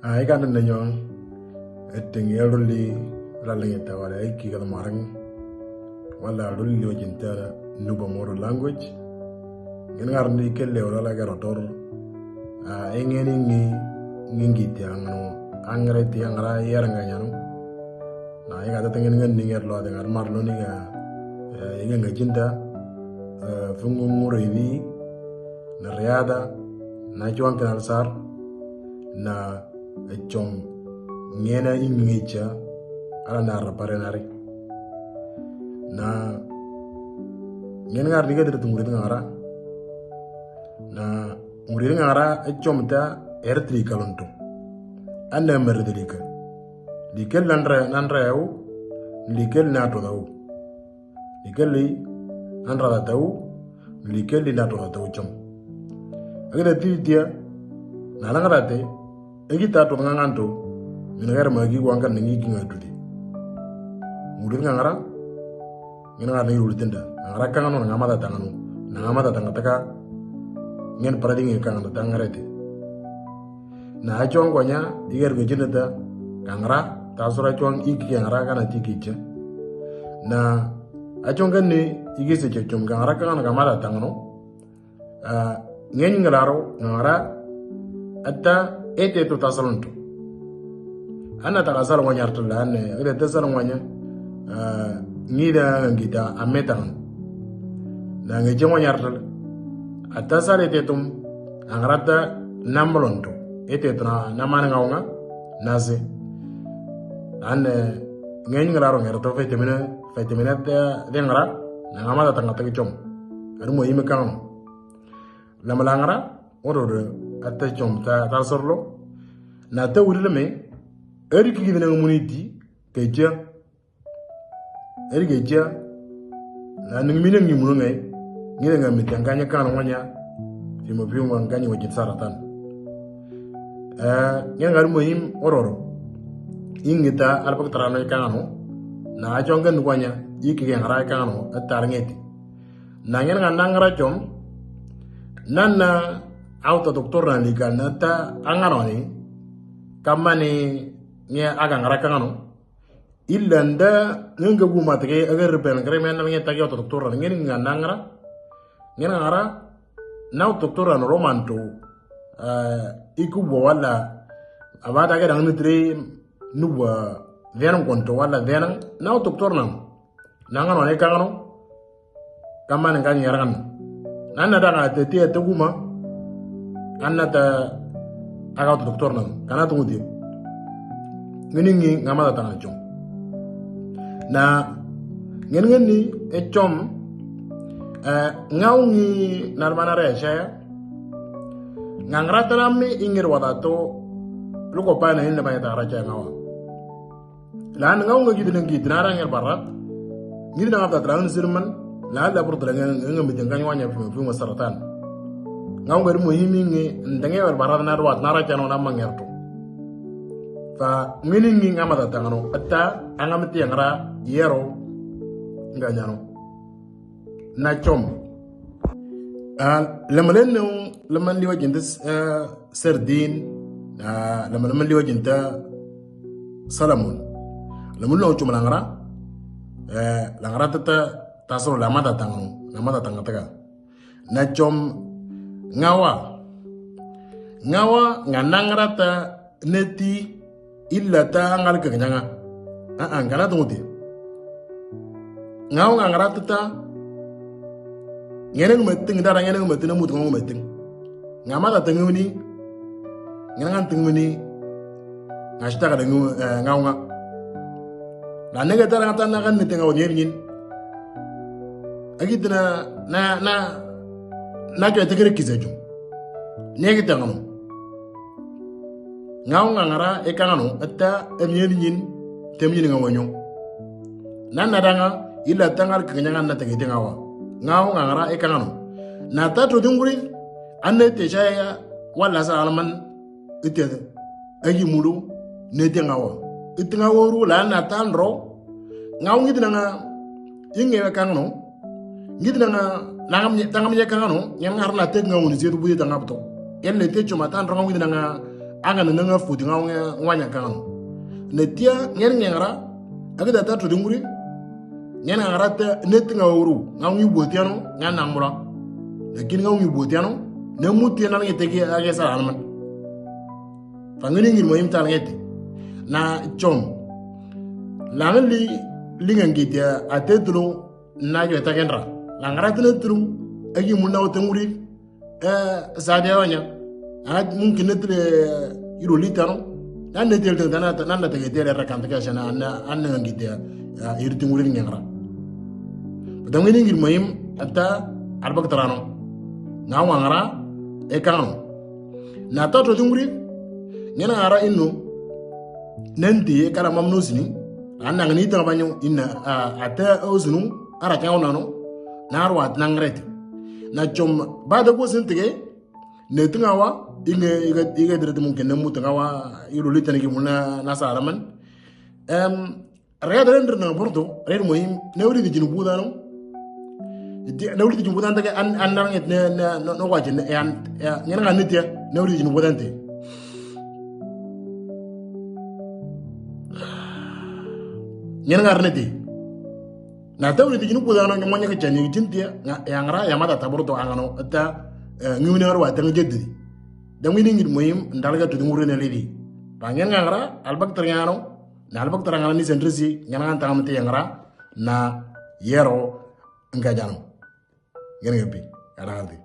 Ai kan na nyong eting yeruli raling tawala iki kala marang wala ruli ojinta nuba moro language ngin ngarni kelle wala garotor engeni ngi tiangno angre tiangra yeranga nyano na iga tatengen ngen ninger lo dengar marlo ni ga yenga jinta fungu muro ini na riada na juan kanal sar na ecom ngena ingicha ala na raparenari na ngena ngar diga dir tunguri ngara na muri ngara ecom ta ertri kalonto anda merdeka dikel nanra yau dikel nato dau dikel li nanra dau dikel li nato dau chom agada dia na langarate egita to nganganto minagara magi wangan ngi ngatuti mudir ngara ngana ngi ulitenda ngara kangano ngamada tangano ngamada tangataka ngen paradingi kangano tangarete na achong gonya iger gejinata kangara tasura chong iki ngara kana tikicha na achong ganni igise chechom kangara kangano ngamada tangano ngeni ngalaro ngara atta ete to tasalonto ana ta kasal wanyar to lane ide tasal wanya ngida ngita ametan na ngeje wanyar to atta sare te tum angrata namlonto ete to na man ngawnga nase ane ngeni ngalaro ngerto fetemena de ngara na ngamata tangata chom adu mo yime kan lamalangara ororo atta chom ta sorlo na ta wuri me eri ki gidana muniti keja eri keja na ningmina ngimuno ngai ngira ngam mitanganya kan wanya fimo fimo ngani wajin saratan ngira ngaru muhim ororo ingita alpak tarano kanu na ajonga nwanya yiki ngara kanu atarngeti na ngira ngara chom nana auto doktor na ligal na ta angaroni kamani nya aga ngaraka ngano illanda nga guma tage agar ben gremen na nya tagi auto doktor na ngin nganangra ngina ngara na auto doktor na romanto ikubo wala abada ga dang nitre nuwa venan konto wala venan na auto doktor na ngano ne kangano kamani ngani yaran nana daga tetia teguma annata aga auto doktor na kana tungudi ngeningi ngamata tanga chom na ngeni chom ngaungi narmana resha ngangrata nami ingir wadato luko pa na hinna bayata racha ngawa lan ngaunga gidinangi dinara ngir barat ngidina ngata trangan sirman la la portrangan ngambiten kanyawanya fi masaratan ngaunga muhimi ngi ndange war barat na ruat naracha no namangerto fa nginingi ngamata tangano atta angamti ngara yero nganyano na chom laman liwa jindas sardin laman liwa jinta salamun lamun lo chum langara langara tata tasoro lamata tangataga na chom ngawa nganangrata neti illa ta angal ka nyanga kana tunguti ngaw nga ngarata ta ngene ngumeting dara ngene ngumeting mutu ngumeting ngamata tenguni ngan tenguni ngashta ka ngaw nga na nega dara ngata na kan nitenga wonyerin agitna na ka tegere kizejo negi tangano ngaw nga ngara ekangano atta emyeni nyin temyini ngawanyo nana danga illa tangal kanyanga na tegete ngawa ngaw nga ngara ekangano na tato dinguri anne te shaya wala sa alman ite agi mulu ne tengawa itinga woru la na tanro ngaw ngidina nga yinge kangano ngidina nga nangam tangam ye kangano yang harna te ngawuni zetu buye tangapto elle te chuma tanro ngidina nga anga nanga futi nga wanya kan ne tia ngen ngara aga data to dinguri ngen ngara te net nga wuru nga ngi botiano nga namura lakin nga ngi botiano ne muti na ngete ki aga sa alman fangini ngi moyim tal ngete na chom la li ngi dia atetru na jo tagendra la ngara tetru agi munna wotenguri sadia wanya mungkin netre iro litano nan netel tana nan na tege tere rakanta ka sana anna ngi dia irti nguri ngara badam ngi ngir moyim ata arbak tarano na wangara e kanu na tato nguri ngena ara inno nenti kala mamno sini anna ngani ta banyo inna ata ozunu ara kauna no narwat nangret na chom bada go sentege ne tungawa iga dire mungkin nemu tungawa iro litane ki muna nasa araman rega daren na porto red moyim ne wuri di jinu budano ne wuri di jinu budan tage an nanget ne no waje ne an ngena nganitia ne wuri di jinu budante ngena ngarneti na tawri di jinu budano nyomo nyaka chani jintia ngara yamata taborto angano ta ngini war wa tan jeddi da ngini ngir moyim ndalga to ngure ne lidi bangen ngara albak terngano na albak terngano ni sentrisi ngana ta amte ngara na yero ngajano ngene ngepi ara halti